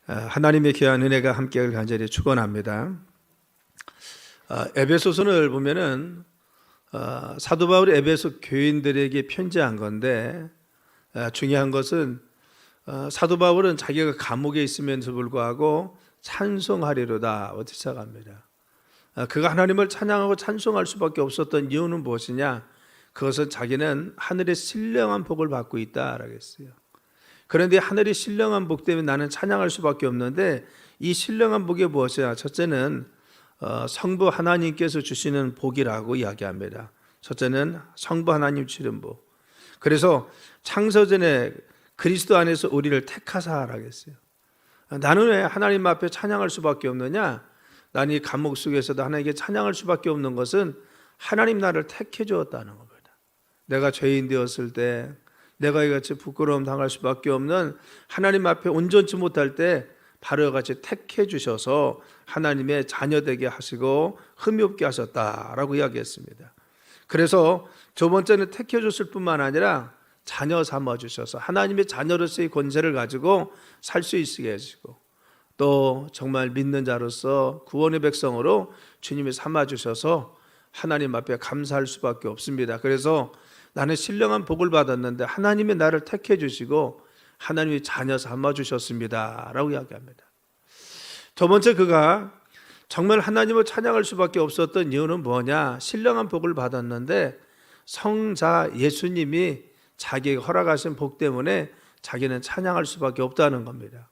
하나님의 귀한 은혜가 함께하길 간절히 축원합니다. 에베소서를 보면은 사도 바울이 에베소 교인들에게 편지한 건데, 중요한 것은 사도 바울은 자기가 감옥에 있으면서 불구하고 찬송하리로다 어떻게 시작합니다. 그가 하나님을 찬양하고 찬송할 수밖에 없었던 이유는 무엇이냐? 그것은 자기는 하늘의 신령한 복을 받고 있다라고 했어요. 그런데 하늘의 신령한 복 때문에 나는 찬양할 수밖에 없는데, 이 신령한 복이 무엇이냐? 첫째는 성부 하나님께서 주시는 복이라고 이야기합니다. 첫째는 성부 하나님 주시는 복. 그래서 창세전에 그리스도 안에서 우리를 택하사라고 했어요. 나는 왜 하나님 앞에 찬양할 수밖에 없느냐? 나는 이 감옥 속에서도 하나님께 찬양할 수밖에 없는 것은 하나님 나를 택해 주었다는 겁니다. 내가 죄인 되었을 때, 내가 이같이 부끄러움 당할 수밖에 없는 하나님 앞에 온전치 못할 때 바로 이같이 택해 주셔서 하나님의 자녀 되게 하시고 흠이 없게 하셨다라고 이야기했습니다. 그래서 두 번째는 택해 줬을 뿐만 아니라 자녀 삼아 주셔서 하나님의 자녀로서의 권세를 가지고 살 수 있게 해주시고, 또 정말 믿는 자로서 구원의 백성으로 주님이 삼아 주셔서 하나님 앞에 감사할 수밖에 없습니다. 그래서 나는 신령한 복을 받았는데 하나님이 나를 택해 주시고 하나님이 자녀 삼아 주셨습니다 라고 이야기합니다. 두 번째, 그가 정말 하나님을 찬양할 수밖에 없었던 이유는 뭐냐? 신령한 복을 받았는데 성자 예수님이 자기에게 허락하신 복 때문에 자기는 찬양할 수밖에 없다는 겁니다.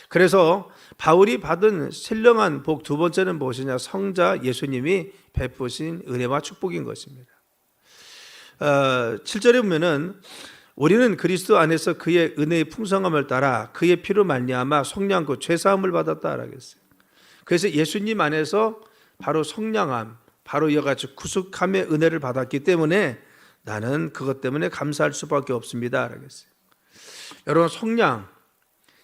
그래서 바울이 받은 신령한 복 두 번째는 무엇이냐? 성자 예수님이 베푸신 은혜와 축복인 것입니다. 7절에 보면은 우리는 그리스도 안에서 그의 은혜의 풍성함을 따라 그의 피로 말미암아 속량하고 죄사함을 받았다라고 했어요. 그래서 예수님 안에서 바로 속량함, 바로 이와 같이 구속함의 은혜를 받았기 때문에 나는 그것 때문에 감사할 수밖에 없습니다라고 했어요. 여러분, 속량,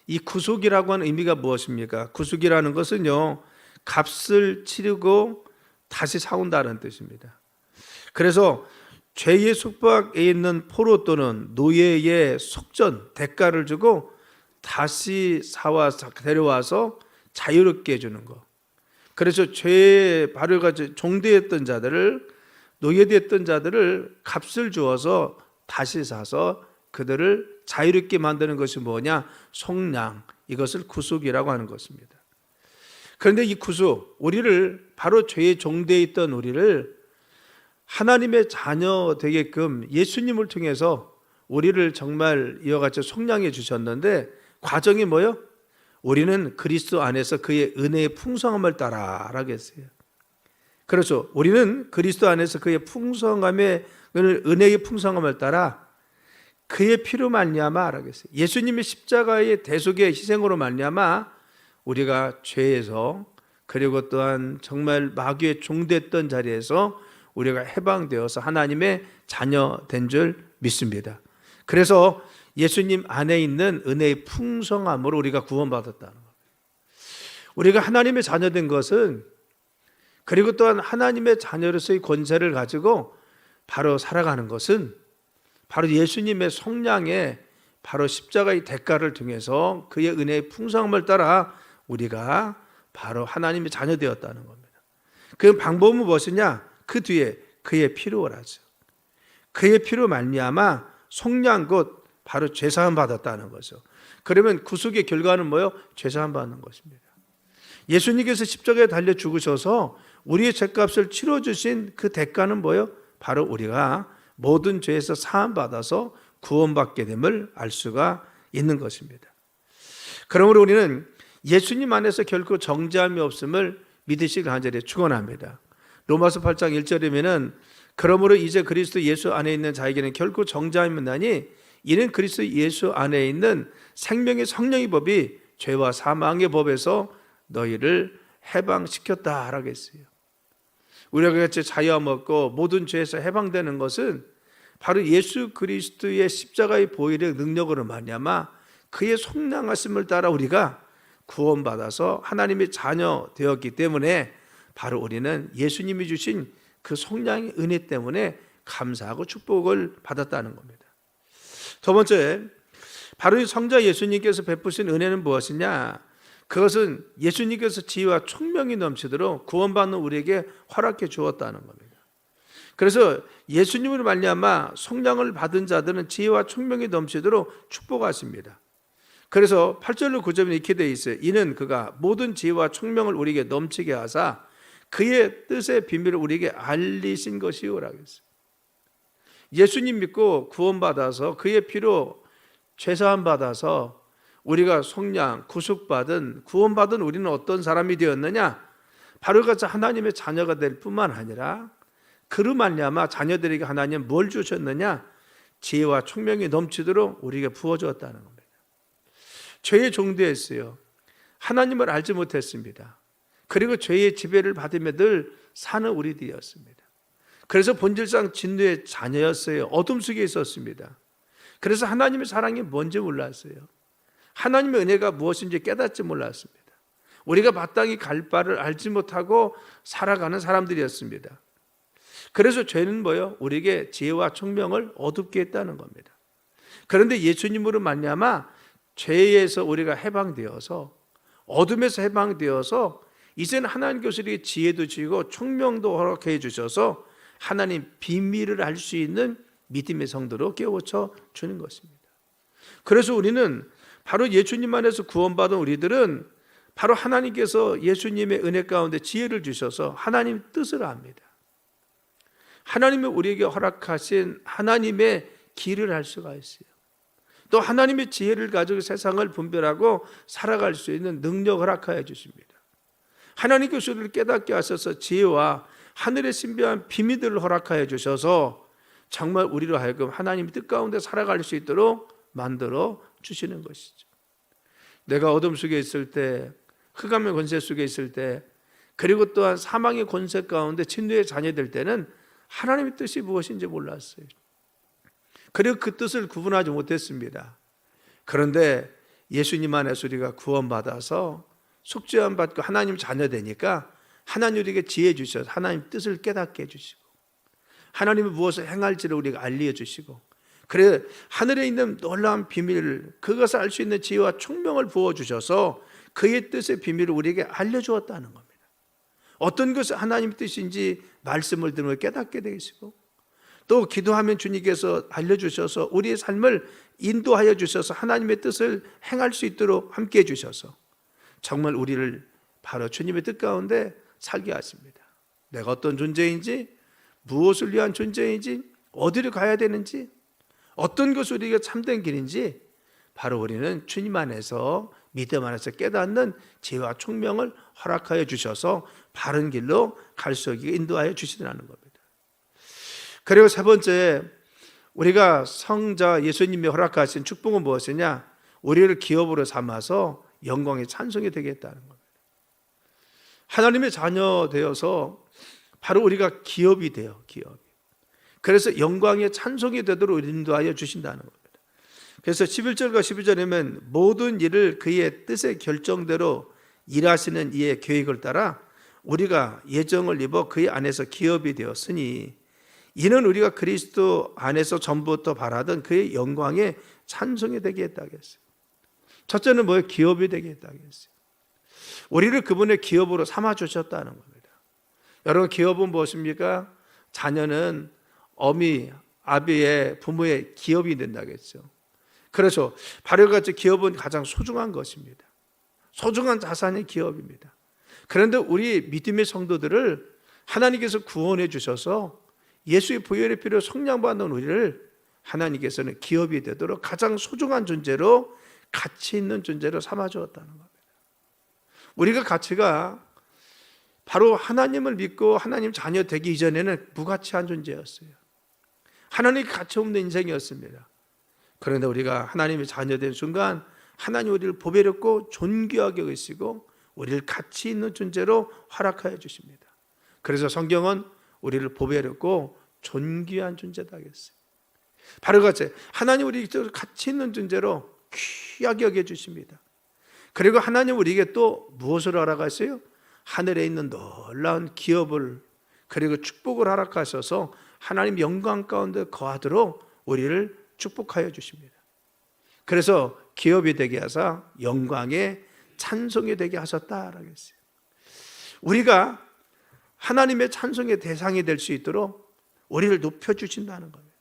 이 구속이라고 하는 의미가 무엇입니까? 구속이라는 것은요, 값을 치르고 다시 사온다는 뜻입니다. 그래서 죄의 속박에 있는 포로 또는 노예의 속전, 대가를 주고 다시 데려와서 자유롭게 해주는 것. 그래서 죄에 바로같이 종되었던 자들을, 노예되었던 자들을 값을 주어서 다시 사서 그들을 자유롭게 만드는 것이 뭐냐? 속량, 이것을 구속이라고 하는 것입니다. 그런데 이 구속, 우리를, 바로 죄의 종되어 있던 우리를 하나님의 자녀 되게끔 예수님을 통해서 우리를 정말 이와 같이 속량해 주셨는데, 과정이 뭐요? 우리는 그리스도 안에서 그의 은혜의 풍성함을 따라라고 했어요. 그렇죠. 우리는 그리스도 안에서 그의 풍성함의, 은혜의 풍성함을 따라 그의 피로 말미암아라고 했어요. 예수님의 십자가의 대속의 희생으로 말미암아 우리가 죄에서, 그리고 또한 정말 마귀의 종됐던 자리에서 우리가 해방되어서 하나님의 자녀 된 줄 믿습니다. 그래서 예수님 안에 있는 은혜의 풍성함으로 우리가 구원받았다는 겁니다. 우리가 하나님의 자녀 된 것은, 그리고 또한 하나님의 자녀로서의 권세를 가지고 바로 살아가는 것은 바로 예수님의 속량에, 바로 십자가의 대가를 통해서 그의 은혜의 풍성함을 따라 우리가 바로 하나님의 자녀 되었다는 겁니다. 그 방법은 무엇이냐? 그 뒤에 그의 피로 하죠. 그의 피로 말미암아 속량, 곧 바로 죄사함 받았다는 거죠. 그러면 구속의 결과는 뭐예요? 죄사함 받는 것입니다. 예수님께서 십자가에 달려 죽으셔서 우리의 죄값을 치러주신 그 대가는 뭐예요? 바로 우리가 모든 죄에서 사함 받아서 구원받게 됨을 알 수가 있는 것입니다. 그러므로 우리는 예수님 안에서 결코 정죄함이 없음을 믿으시기 간절히 축원합니다. 로마서 8장 1절이면은 그러므로 이제 그리스도 예수 안에 있는 자에게는 결코 정죄함이 없나니 이는 그리스도 예수 안에 있는 생명의 성령의 법이 죄와 사망의 법에서 너희를 해방시켰다라고 했어요. 우리가 같이 자유함 얻고 모든 죄에서 해방되는 것은 바로 예수 그리스도의 십자가의 보혈의 능력으로 말미암아 그의 속량하심을 따라 우리가 구원받아서 하나님의 자녀 되었기 때문에 바로 우리는 예수님이 주신 그 속량의 은혜 때문에 감사하고 축복을 받았다는 겁니다. 두 번째, 바로 이 성자 예수님께서 베푸신 은혜는 무엇이냐? 그것은 예수님께서 지혜와 총명이 넘치도록 구원받는 우리에게 허락해 주었다는 겁니다. 그래서 예수님으로 말미암아 성령을 받은 자들은 지혜와 총명이 넘치도록 축복하십니다. 그래서 8절로 9절에 이렇게 되어 있어요. 이는 그가 모든 지혜와 총명을 우리에게 넘치게 하사 그의 뜻의 비밀을 우리에게 알리신 것이오라고 했어요. 예수님 믿고 구원받아서 그의 피로 죄사함 받아서 우리가 속량, 구속받은, 구원받은 우리는 어떤 사람이 되었느냐? 바로 같이 하나님의 자녀가 될 뿐만 아니라 그로 말미암아 자녀들에게 하나님 뭘 주셨느냐? 지혜와 총명이 넘치도록 우리에게 부어주었다는 겁니다. 죄의 종되었어요. 하나님을 알지 못했습니다. 그리고 죄의 지배를 받으며 늘 사는 우리들이었습니다. 그래서 본질상 진노의 자녀였어요. 어둠 속에 있었습니다. 그래서 하나님의 사랑이 뭔지 몰랐어요. 하나님의 은혜가 무엇인지 깨닫지 몰랐습니다. 우리가 마땅히 갈 바를 알지 못하고 살아가는 사람들이었습니다. 그래서 죄는 뭐예요? 우리에게 지혜와 총명을 어둡게 했다는 겁니다. 그런데 예수님으로 말미암아 죄에서 우리가 해방되어서 어둠에서 해방되어서 이제는 하나님께서 우리에게 지혜도 주시고 총명도 허락해 주셔서 하나님 비밀을 알 수 있는 믿음의 성도로 깨우쳐 주는 것입니다. 그래서 우리는 바로 예수님 안에서 구원받은 우리들은 바로 하나님께서 예수님의 은혜 가운데 지혜를 주셔서 하나님 뜻을 압니다. 하나님이 우리에게 허락하신 하나님의 길을 알 수가 있어요. 또 하나님의 지혜를 가지고 세상을 분별하고 살아갈 수 있는 능력을 허락하여 주십니다. 하나님께서 우리를 깨닫게 하셔서 지혜와 하늘의 신비한 비밀들을 허락하여 주셔서 정말 우리로 하여금 하나님의 뜻 가운데 살아갈 수 있도록 만들어 주시는 것이죠. 내가 어둠 속에 있을 때, 흑암의 권세 속에 있을 때, 그리고 또한 사망의 권세 가운데 진노의 자녀될 때는 하나님의 뜻이 무엇인지 몰랐어요. 그리고 그 뜻을 구분하지 못했습니다. 그런데 예수님 안에서 우리가 구원받아서 속죄함 받고 하나님 자녀 되니까 하나님 우리에게 지혜 주셔서 하나님 뜻을 깨닫게 해주시고 하나님이 무엇을 행할지를 우리가 알려주시고 그래 하늘에 있는 놀라운 비밀을 그것을 알 수 있는 지혜와 총명을 부어주셔서 그의 뜻의 비밀을 우리에게 알려주었다는 겁니다. 어떤 것이 하나님의 뜻인지 말씀을 들으면 깨닫게 되시고 또 기도하면 주님께서 알려주셔서 우리의 삶을 인도하여 주셔서 하나님의 뜻을 행할 수 있도록 함께 해주셔서 정말 우리를 바로 주님의 뜻 가운데 살게 하십니다. 내가 어떤 존재인지 무엇을 위한 존재인지 어디를 가야 되는지 어떤 것이 우리에게 참된 길인지 바로 우리는 주님 안에서 믿음 안에서 깨닫는 지혜와 총명을 허락하여 주셔서 바른 길로 갈 수 있게 인도하여 주시라는 겁니다. 그리고 세 번째 우리가 성자 예수님이 허락하신 축복은 무엇이냐? 우리를 기업으로 삼아서 영광의 찬송이 되겠다는 겁니다. 하나님의 자녀 되어서 바로 우리가 기업이 돼요. 기업이. 그래서 영광의 찬송이 되도록 인도하여 주신다는 겁니다. 그래서 11절과 12절에는 모든 일을 그의 뜻의 결정대로 일하시는 이의 계획을 따라 우리가 예정을 입어 그의 안에서 기업이 되었으니 이는 우리가 그리스도 안에서 전부터 바라던 그의 영광의 찬송이 되게 했다고 했어요. 첫째는 뭐예요? 기업이 되게 했다고 했어요. 우리를 그분의 기업으로 삼아주셨다는 겁니다. 여러분 기업은 무엇입니까? 자녀는 어미, 아비의 부모의 기업이 된다고 했죠. 그래서 바로 같이 기업은 가장 소중한 것입니다. 소중한 자산이 기업입니다. 그런데 우리 믿음의 성도들을 하나님께서 구원해 주셔서 예수의 보혈의 피로 속량받는 우리를 하나님께서는 기업이 되도록 가장 소중한 존재로 가치 있는 존재로 삼아주었다는 겁니다. 우리가 가치가 바로 하나님을 믿고 하나님 자녀 되기 이전에는 무가치한 존재였어요. 하나님의 가치 없는 인생이었습니다. 그런데 우리가 하나님의 자녀 된 순간 하나님 우리를 보배롭고 존귀하게 여기시고 우리를 가치 있는 존재로 허락하여 주십니다. 그래서 성경은 우리를 보배롭고 존귀한 존재다 했어요. 바로 같이 하나님 우리를 가치 있는 존재로 귀하게 여겨주십니다. 그리고 하나님 우리에게 또 무엇을 허락하세요? 하늘에 있는 놀라운 기업을 그리고 축복을 허락하셔서 하나님 영광 가운데 거하도록 우리를 축복하여 주십니다. 그래서 기업이 되게 하사 영광의 찬송이 되게 하셨다라고 했어요. 우리가 하나님의 찬송의 대상이 될 수 있도록 우리를 높여주신다는 겁니다.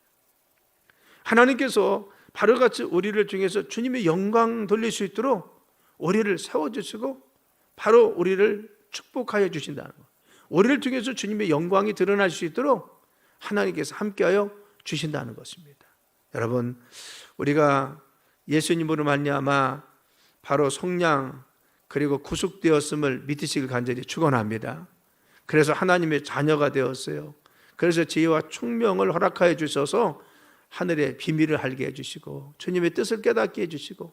하나님께서 바로같이 우리를 중에서 주님의 영광 돌릴 수 있도록 우리를 세워주시고 바로 우리를 축복하여 주신다는 것. 우리를 통해서 주님의 영광이 드러날 수 있도록 하나님께서 함께하여 주신다는 것입니다. 여러분, 우리가 예수님으로 말미암아 바로 속량 그리고 구속되었음을 믿으시길 간절히 축원합니다. 그래서 하나님의 자녀가 되었어요. 그래서 지혜와 총명을 허락하여 주셔서 하늘의 비밀을 알게 해주시고 주님의 뜻을 깨닫게 해주시고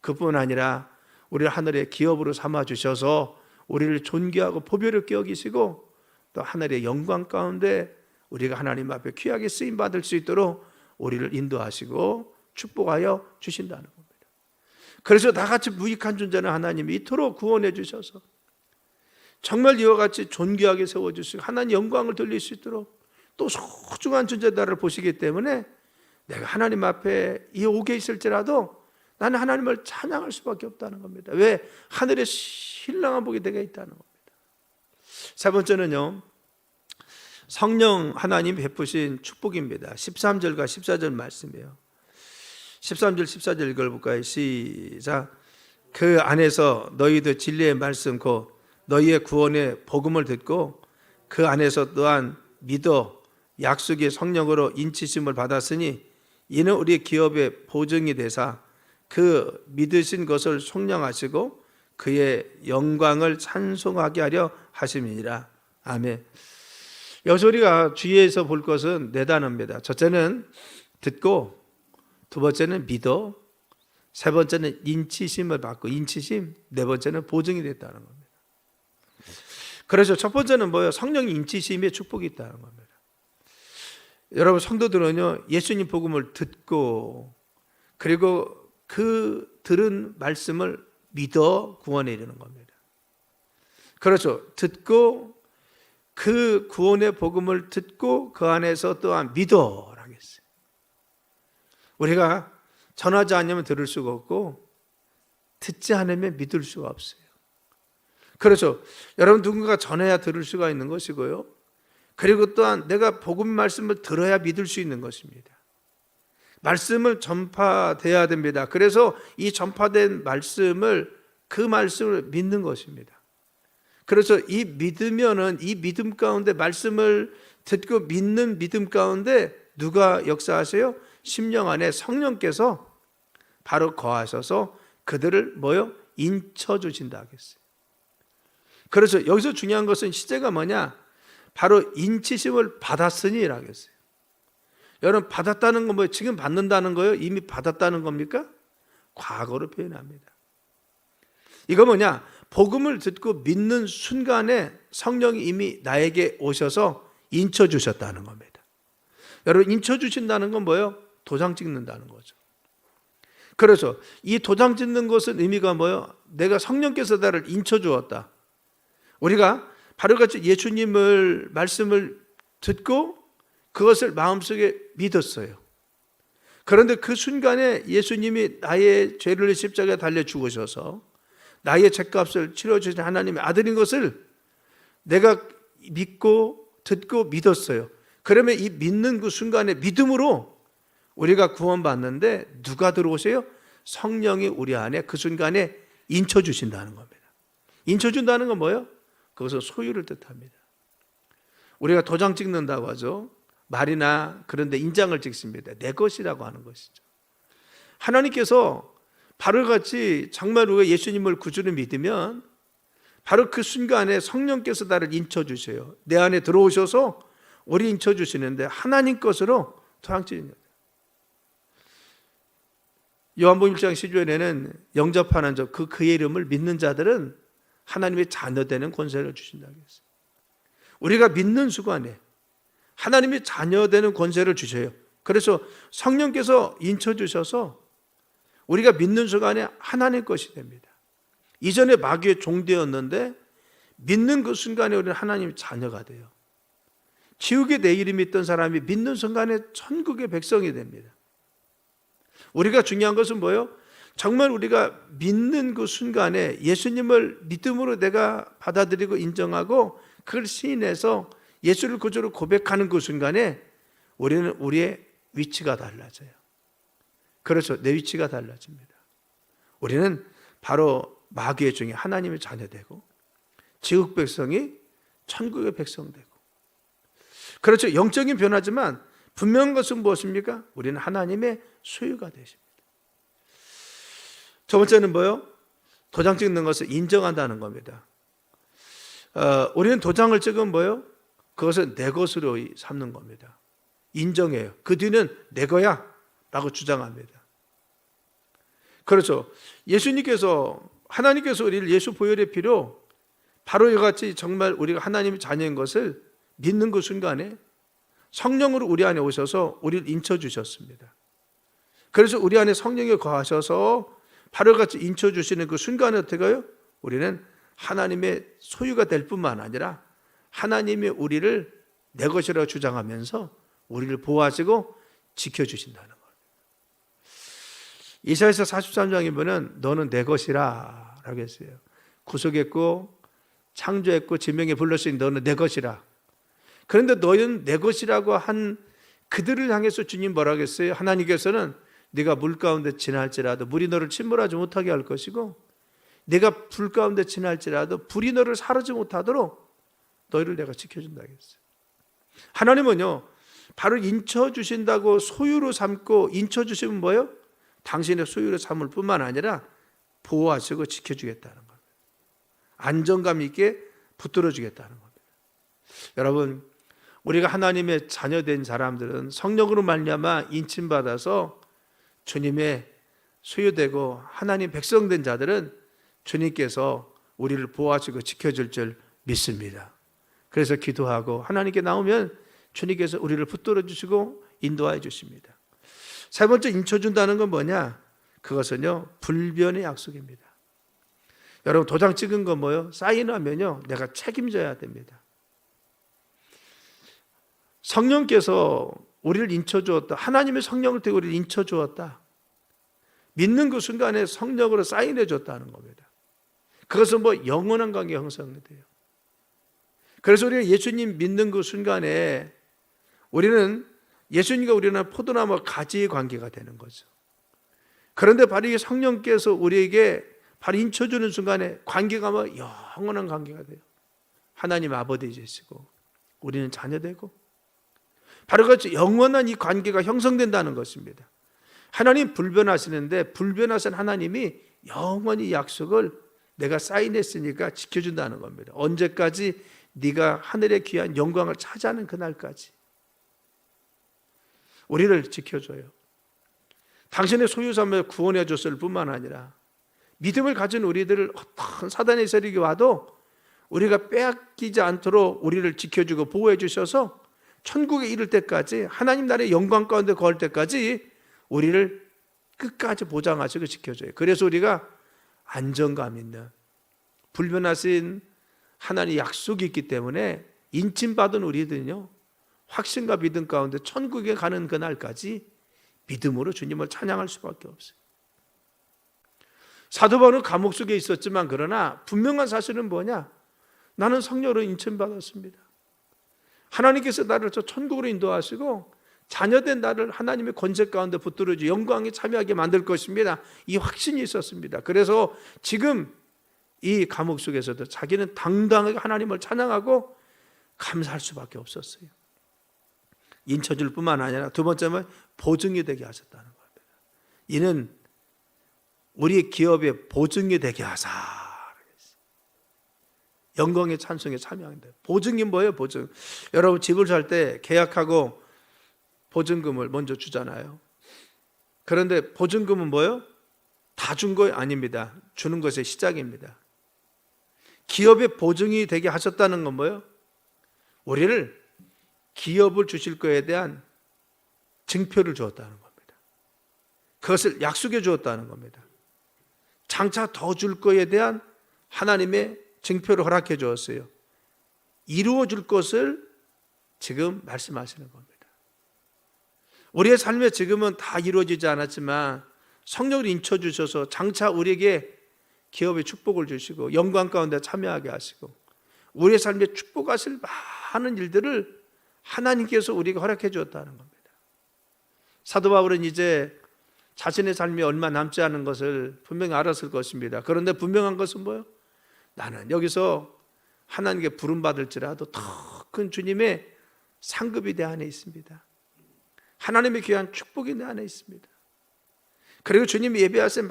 그뿐 아니라 우리를 하늘의 기업으로 삼아주셔서 우리를 존귀하고 보배롭게 여기시고 또 하늘의 영광 가운데 우리가 하나님 앞에 귀하게 쓰임받을 수 있도록 우리를 인도하시고 축복하여 주신다는 겁니다. 그래서 나같이 무익한 존재는 하나님이 이토록 구원해 주셔서 정말 이와 같이 존귀하게 세워주시고 하나님 영광을 돌릴 수 있도록 또 소중한 존재들을 보시기 때문에 내가 하나님 앞에 이 옥에 있을지라도 나는 하나님을 찬양할 수밖에 없다는 겁니다. 왜? 하늘의 신랑한 복이 내게 있다는 겁니다. 세 번째는요, 성령 하나님 베푸신 축복입니다. 13절과 14절 말씀이에요. 13절 14절 읽어볼까요? 시작. 그 안에서 너희도 진리의 말씀 곧 너희의 구원의 복음을 듣고 그 안에서 또한 믿어 약속의 성령으로 인치심을 받았으니 이는 우리 기업의 보증이 되사 그 믿으신 것을 속량하시고 그의 영광을 찬송하게 하려 하심이니라. 아멘. 여기서 우리가 주의해서 볼 것은 네 단어입니다. 첫째는 듣고, 두 번째는 믿어, 세 번째는 인치심을 받고, 인치심, 네 번째는 보증이 됐다는 겁니다. 그래서 첫 번째는 뭐예요? 성령의 인치심의 축복이 있다는 겁니다. 여러분 성도들은요, 예수님 복음을 듣고 그리고 그 들은 말씀을 믿어 구원에 이르는 겁니다. 그렇죠. 듣고 그 구원의 복음을 듣고 그 안에서 또한 믿어라고 했어요. 우리가 전하지 않으면 들을 수가 없고 듣지 않으면 믿을 수가 없어요. 그렇죠. 여러분 누군가가 전해야 들을 수가 있는 것이고요. 그리고 또한 내가 복음 말씀을 들어야 믿을 수 있는 것입니다. 말씀을 전파돼야 됩니다. 그래서 이 전파된 말씀을 그 말씀을 믿는 것입니다. 그래서 이 믿으면은 이 믿음 가운데 말씀을 듣고 믿는 믿음 가운데 누가 역사하세요? 심령 안에 성령께서 바로 거하셔서 그들을 뭐요? 인쳐 주신다 하겠어요. 그래서 여기서 중요한 것은 시제가 뭐냐? 바로 인치심을 받았으니라고 했어요. 여러분 받았다는 건 뭐예요? 지금 받는다는 거예요? 이미 받았다는 겁니까? 과거로 표현합니다. 이거 뭐냐? 복음을 듣고 믿는 순간에 성령이 이미 나에게 오셔서 인쳐 주셨다는 겁니다. 여러분 인쳐 주신다는 건 뭐예요? 도장 찍는다는 거죠. 그래서 이 도장 찍는 것은 의미가 뭐예요? 내가 성령께서 나를 인쳐 주었다. 우리가 바로같이 예수님을 말씀을 듣고 그것을 마음속에 믿었어요. 그런데 그 순간에 예수님이 나의 죄를 십자가에 달려 죽으셔서 나의 죄값을 치러주신 하나님의 아들인 것을 내가 믿고 듣고 믿었어요. 그러면 이 믿는 그 순간에 믿음으로 우리가 구원받는데 누가 들어오세요? 성령이 우리 안에 그 순간에 인쳐주신다는 겁니다. 인쳐준다는 건 뭐예요? 그것은 소유를 뜻합니다. 우리가 도장 찍는다고 하죠. 말이나 그런데 인장을 찍습니다. 내 것이라고 하는 것이죠. 하나님께서 바로같이 정말 우리가 예수님을 구주로 믿으면 바로 그 순간에 성령께서 나를 인쳐주세요. 내 안에 들어오셔서 우리 인쳐주시는데 하나님 것으로 도장 찍는 거예요. 요한복음 1장 12절에는 영접하는 자 그의 이름을 믿는 자들은 하나님의 자녀 되는 권세를 주신다고 했어요. 우리가 믿는 순간에 하나님의 자녀 되는 권세를 주셔요. 그래서 성령께서 인쳐주셔서 우리가 믿는 순간에 하나님 것이 됩니다. 이전에 마귀의 종되었는데 믿는 그 순간에 우리는 하나님의 자녀가 돼요. 지옥에 내 이름이 있던 사람이 믿는 순간에 천국의 백성이 됩니다. 우리가 중요한 것은 뭐예요? 정말 우리가 믿는 그 순간에 예수님을 믿음으로 내가 받아들이고 인정하고 그걸 시인해서 예수를 구주로 고백하는 그 순간에 우리는 우리의 위치가 달라져요. 그렇죠. 내 위치가 달라집니다. 우리는 바로 마귀의 종이 하나님의 자녀되고 지국 백성이 천국의 백성 되고, 그렇죠. 영적인 변화지만 분명한 것은 무엇입니까? 우리는 하나님의 소유가 되십니다. 두 번째는 뭐요? 도장 찍는 것을 인정한다는 겁니다. 우리는 도장을 찍으면 뭐요? 그것을 내 것으로 삼는 겁니다. 인정해요. 그 뒤는 내 거야 라고 주장합니다. 그렇죠. 하나님께서 우리를 예수 보혈의 피로 바로 이같이 정말 우리가 하나님의 자녀인 것을 믿는 그 순간에 성령으로 우리 안에 오셔서 우리를 인쳐주셨습니다. 그래서 우리 안에 성령이 거하셔서 바로 같이 인쳐주시는 그 순간에 어떻게 해요? 우리는 하나님의 소유가 될 뿐만 아니라 하나님이 우리를 내 것이라고 주장하면서 우리를 보호하시고 지켜주신다는 거예요. 이사야서 43장에 보면 너는 내 것이라 라고 했어요. 구속했고 창조했고 지명에 불렀으니 너는 내 것이라. 그런데 너는 내 것이라고 한 그들을 향해서 주님 뭐라고 했어요? 하나님께서는 네가 물 가운데 지날지라도 물이 너를 침몰하지 못하게 할 것이고, 네가 불 가운데 지날지라도 불이 너를 사르지 못하도록 너희를 내가 지켜준다 했어요. 하나님은요, 바로 인쳐주신다고 소유로 삼고, 인쳐주시면 뭐예요? 당신의 소유로 삼을 뿐만 아니라 보호하시고 지켜주겠다는 겁니다. 안정감 있게 붙들어주겠다는 겁니다. 여러분, 우리가 하나님의 자녀된 사람들은 성령으로 말미암아 인침받아서 주님의 소유되고 하나님 백성된 자들은 주님께서 우리를 보호하시고 지켜줄 줄 믿습니다. 그래서 기도하고 하나님께 나오면 주님께서 우리를 붙들어 주시고 인도하여 주십니다. 세 번째, 인쳐준다는 건 뭐냐? 그것은요, 불변의 약속입니다. 여러분, 도장 찍은 건 뭐예요? 사인하면요, 내가 책임져야 됩니다. 성령께서 우리를 인쳐주었다. 하나님의 성령을 통해 우리를 인쳐주었다. 믿는 그 순간에 성령으로 사인해 줬다는 겁니다. 그것은 뭐 영원한 관계 형성이 돼요. 그래서 우리가 예수님 믿는 그 순간에 우리는 예수님과 우리는 포도나무 가지의 관계가 되는 거죠. 그런데 바로 이 성령께서 우리에게 바로 인쳐주는 순간에 관계가 뭐 영원한 관계가 돼요. 하나님 아버지이시고 우리는 자녀되고, 바로 같이 영원한 이 관계가 형성된다는 것입니다. 하나님 불변하시는데 불변하신 하나님이 영원히 약속을 내가 사인했으니까 지켜준다는 겁니다. 언제까지? 네가 하늘의 귀한 영광을 차지하는 그날까지 우리를 지켜줘요. 당신의 소유 삼아 구원해 줬을 뿐만 아니라 믿음을 가진 우리들을 어떤 사단의 세력이 와도 우리가 빼앗기지 않도록 우리를 지켜주고 보호해 주셔서 천국에 이를 때까지, 하나님 나라의 영광 가운데 거할 때까지 우리를 끝까지 보장하시고 지켜줘요. 그래서 우리가 안정감 있는 불변하신 하나님의 약속이 있기 때문에 인침받은 우리들은요, 확신과 믿음 가운데 천국에 가는 그날까지 믿음으로 주님을 찬양할 수밖에 없어요. 사도 바울은 감옥 속에 있었지만 그러나 분명한 사실은 뭐냐? 나는 성령으로 인침받았습니다. 하나님께서 나를 저 천국으로 인도하시고 자녀된 나를 하나님의 권세 가운데 붙들어주 영광에 참여하게 만들 것입니다. 이 확신이 있었습니다. 그래서 지금 이 감옥 속에서도 자기는 당당하게 하나님을 찬양하고 감사할 수밖에 없었어요. 인쳐줄 뿐만 아니라 두 번째는 보증이 되게 하셨다는 겁니다. 이는 우리 기업의 보증이 되게 하사. 영광의 찬송에 참여한다. 보증이 뭐예요? 보증. 여러분, 집을 살 때 계약하고 보증금을 먼저 주잖아요. 그런데 보증금은 뭐예요? 다 준 거 아닙니다. 주는 것의 시작입니다. 기업의 보증이 되게 하셨다는 건 뭐예요? 우리를 기업을 주실 거에 대한 증표를 주었다는 겁니다. 그것을 약속해 주었다는 겁니다. 장차 더 줄 거에 대한 하나님의 증표를 허락해 주었어요. 이루어 줄 것을 지금 말씀하시는 겁니다. 우리의 삶에 지금은 다 이루어지지 않았지만 성령을 인쳐 주셔서 장차 우리에게 기업의 축복을 주시고 영광 가운데 참여하게 하시고 우리의 삶에 축복하실 많은 일들을 하나님께서 우리에게 허락해 주었다는 겁니다. 사도 바울은 이제 자신의 삶이 얼마 남지 않은 것을 분명히 알았을 것입니다. 그런데 분명한 것은 뭐예요? 나는 여기서 하나님께 부름받을지라도 더 큰 주님의 상급이 내 안에 있습니다. 하나님의 귀한 축복이 내 안에 있습니다. 그리고 주님 예배하실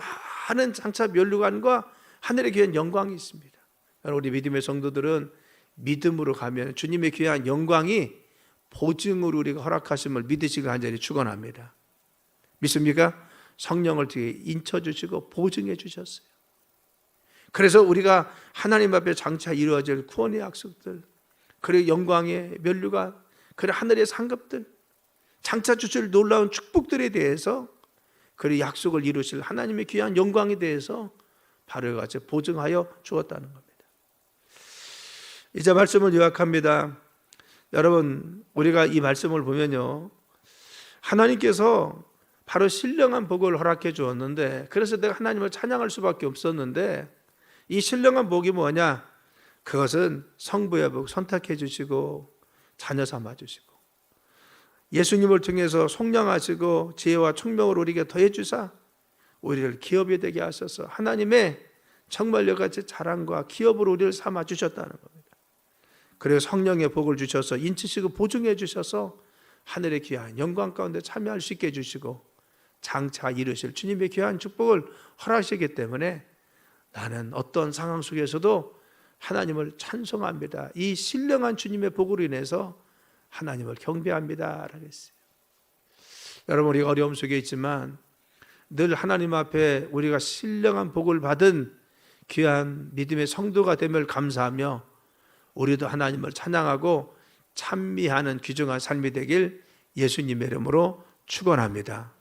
많은 장차 면류관과 하늘의 귀한 영광이 있습니다. 우리 믿음의 성도들은 믿음으로 가면 주님의 귀한 영광이 보증으로 우리가 허락하심을 믿으시기 간절히 축원합니다. 믿습니까? 성령을 뒤에 인쳐주시고 보증해 주셨어요. 그래서 우리가 하나님 앞에 장차 이루어질 구원의 약속들, 그리고 영광의 면류관, 그리고 하늘의 상급들, 장차 주실 놀라운 축복들에 대해서 그리고 약속을 이루실 하나님의 귀한 영광에 대해서 바로 같이 보증하여 주었다는 겁니다. 이제 말씀을 요약합니다. 여러분, 우리가 이 말씀을 보면요, 하나님께서 바로 신령한 복을 허락해 주었는데, 그래서 내가 하나님을 찬양할 수밖에 없었는데, 이 신령한 복이 뭐냐? 그것은 성부의 복 선택해 주시고 자녀 삼아 주시고 예수님을 통해서 속량하시고 지혜와 총명을 우리에게 더해 주사 우리를 기업이 되게 하셔서 하나님의 정말 여러가지 자랑과 기업으로 우리를 삼아 주셨다는 겁니다. 그래서 성령의 복을 주셔서 인치시고 보증해 주셔서 하늘의 귀한 영광 가운데 참여할 수 있게 해주시고 장차 이루실 주님의 귀한 축복을 허락하시기 때문에 나는 어떤 상황 속에서도 하나님을 찬송합니다. 이 신령한 주님의 복으로 인해서 하나님을 경배합니다 라고 했어요. 여러분, 우리가 어려움 속에 있지만 늘 하나님 앞에 우리가 신령한 복을 받은 귀한 믿음의 성도가 됨을 감사하며 우리도 하나님을 찬양하고 찬미하는 귀중한 삶이 되길 예수님의 이름으로 축원합니다.